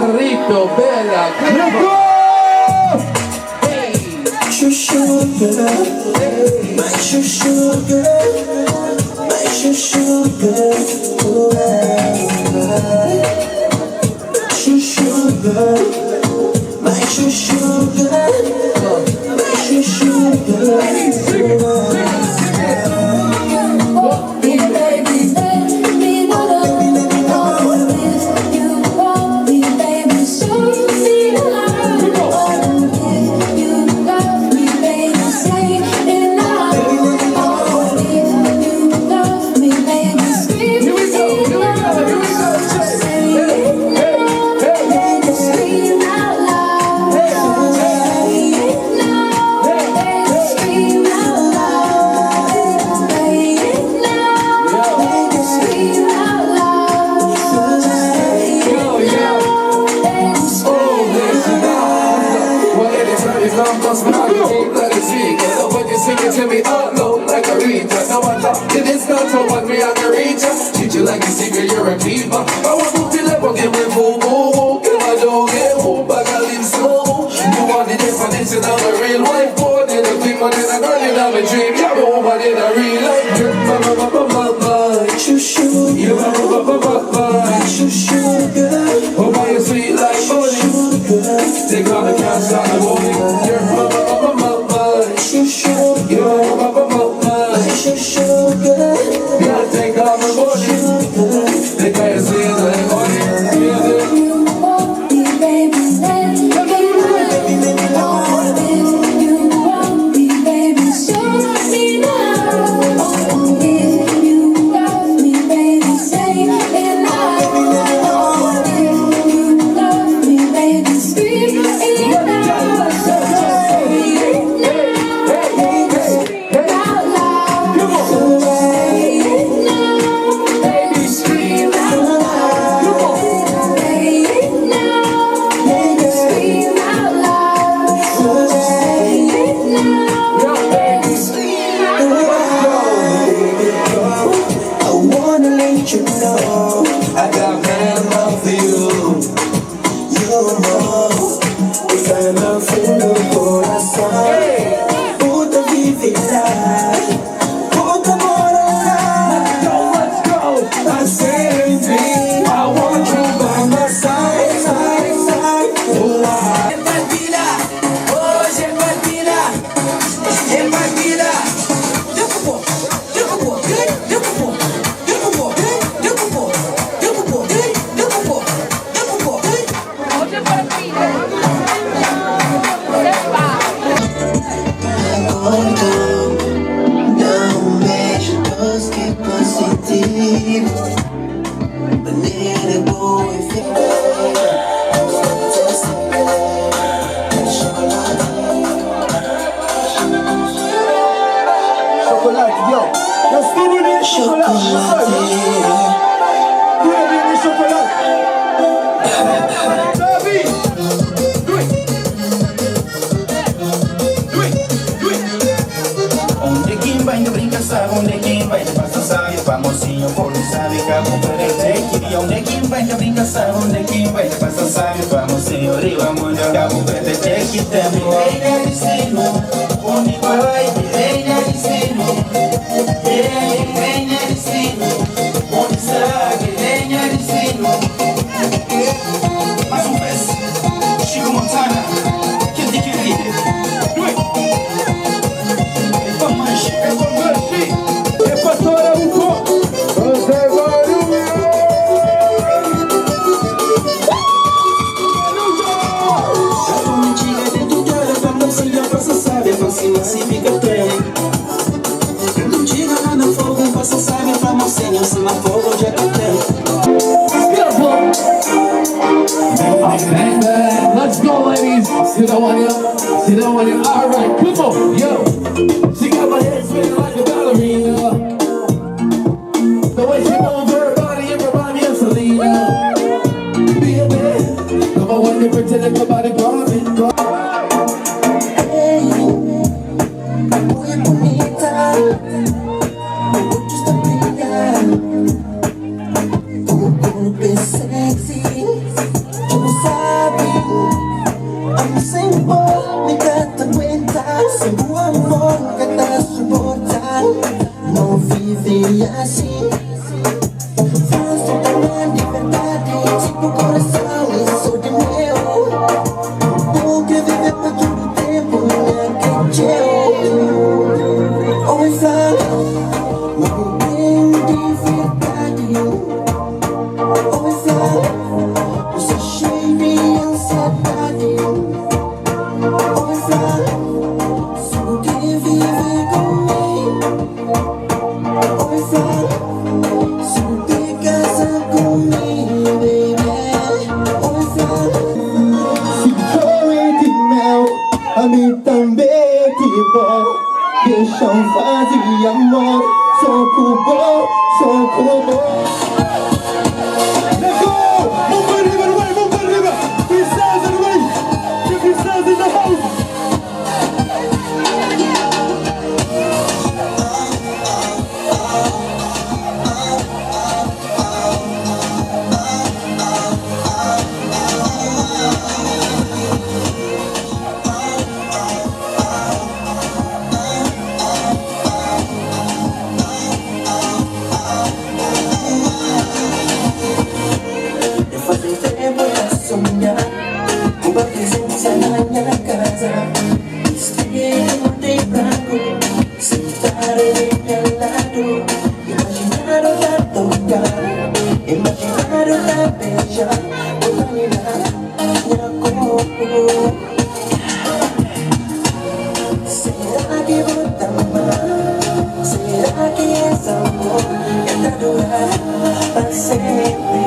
Aderito, bella, kleva. Sugar, my sugar, my sugar, sugar, my sugar, my sugar. Treat you like a secret, you're a diva. I want to feel like I'm getting boo. If I don't get home, I gotta leave slow. You want the definition of a real wife, more than a big one, and a girl in a dream. You're a woman in a real life. You're oh, why you sweet like honey? Take all the cash out the morning. Yeah, take all the money. They can't see it like honey. Let's go, ladies. Sit down on you. All right, come on, yo. She got my head spinning like a ballerina. The way she moves her body, it reminds me of Selena. Be a man. Come on, when you pretend that your body bombing. Sexy, assim. Faz toda de verdade, tipo coração e sou de meu. Porque viver por todo tempo não é que eu. Oi, fala, não tem de verdade. Oi, fala, você cheio de ansiedade. Oi, fala, só que vive comigo. Oi, fala, só que casa comigo, baby. Oi, fala. De mel, a mim também que bom. Deixam fazer amor, soco bom. Let's go! Move para arriba, no way, move para arriba. Freestyles in the way. Get freestyles in the house. Eu fazia tempo pra sonhar com a presença na minha casa. Vestido de branco, sentado em meu lado. Imaginar o da tocar, imaginar o da beijar, imaginar meu corpo. Será que vou te amar? Será que esse amor é pra durar pra sempre?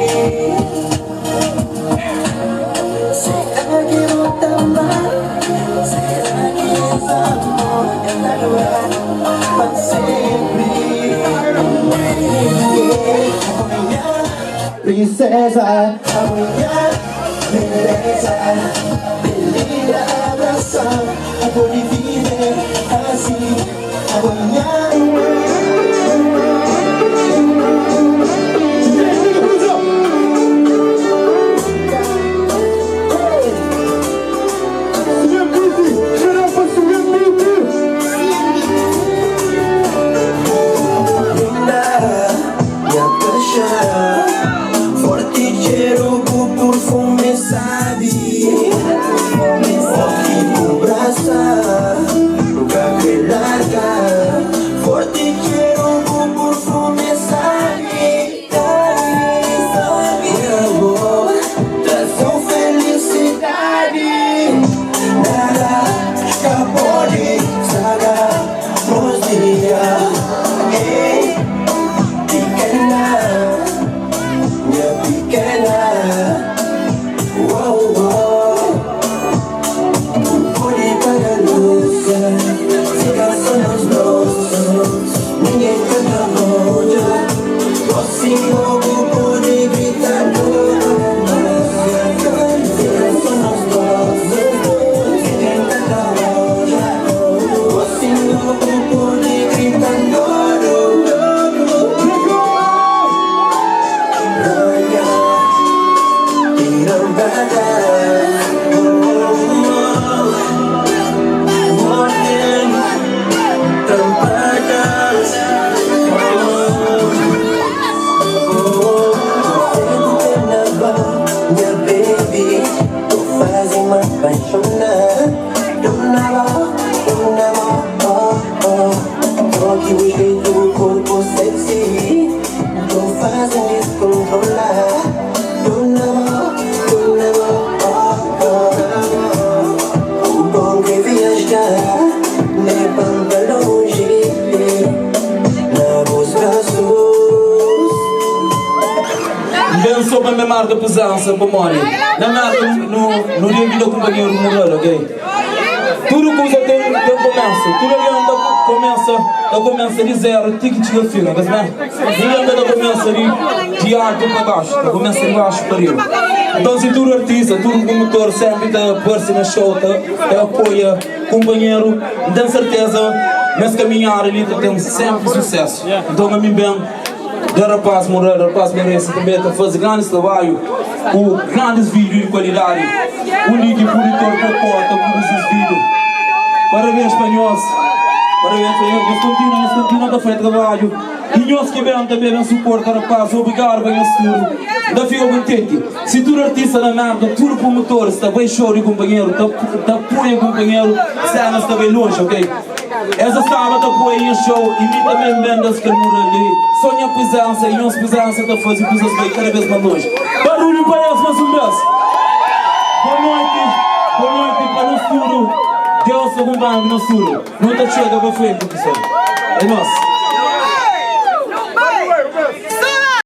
Será que vou te amar? Será que esse amor é pra durar pra sempre? Amanhã, Princesa, amanhã, beleza, beleza, abraçar, é por viver assim. Amanhã. Forte cheiro com perfume, sabe? Forte com braça, nunca que larga. Forte cheiro com perfume, sabe? Meu amor, traz felicidade. Nada acabou de estragar meus dias. Ei, pequena, minha pequena, uou, uou. Pode pagar luz, fica só nós dois. Ninguém canta longe, você logo pode gritar fica só nós dois. Ninguém canta longe, você logo pode gritar apaixonar, toque o jeito do corpo sexy, tô fazendo descontrolar. O bom que viajar, levando pra longe, nos braços. Ben sou para me marca presença, para morrer. Na marca no dia do companheiro mural, ok? Tudo coisa tem começo, tudo ali começa de zero, tique de fila, mas não? Ninguém anda começa de alto para baixo, começa de baixo para cima. Então se tudo artista, tudo promotor sempre está a na show, tá apoia, companheiro, tem certeza, nesse caminhar ali tem sempre sucesso. Então a mim bem, da rapaz mural, rapaz merece também está fazendo grandes trabalho, com grandes vídeos de qualidade, o link produtor que porta por esses vídeos. Parabéns, espanhóis. Parabéns, eles continuam a fazer trabalho. E nós que vêm também não suportar a paz, obrigado bem a seguro. Da fica contente. Se tu artista na merda, tudo promotor, está bem choro companheiro, está puro companheiro, cena está bem longe, ok? Essa sábado apoia em show e me também vendas que mural ali. Sonha presença e nossa presença está fazendo coisas bem cada vez mais longe. Barulho para eles, mais um vez. Boa noite para o futuro. Deus acompanha no futuro. Não está chega para frente, pessoal. É nosso.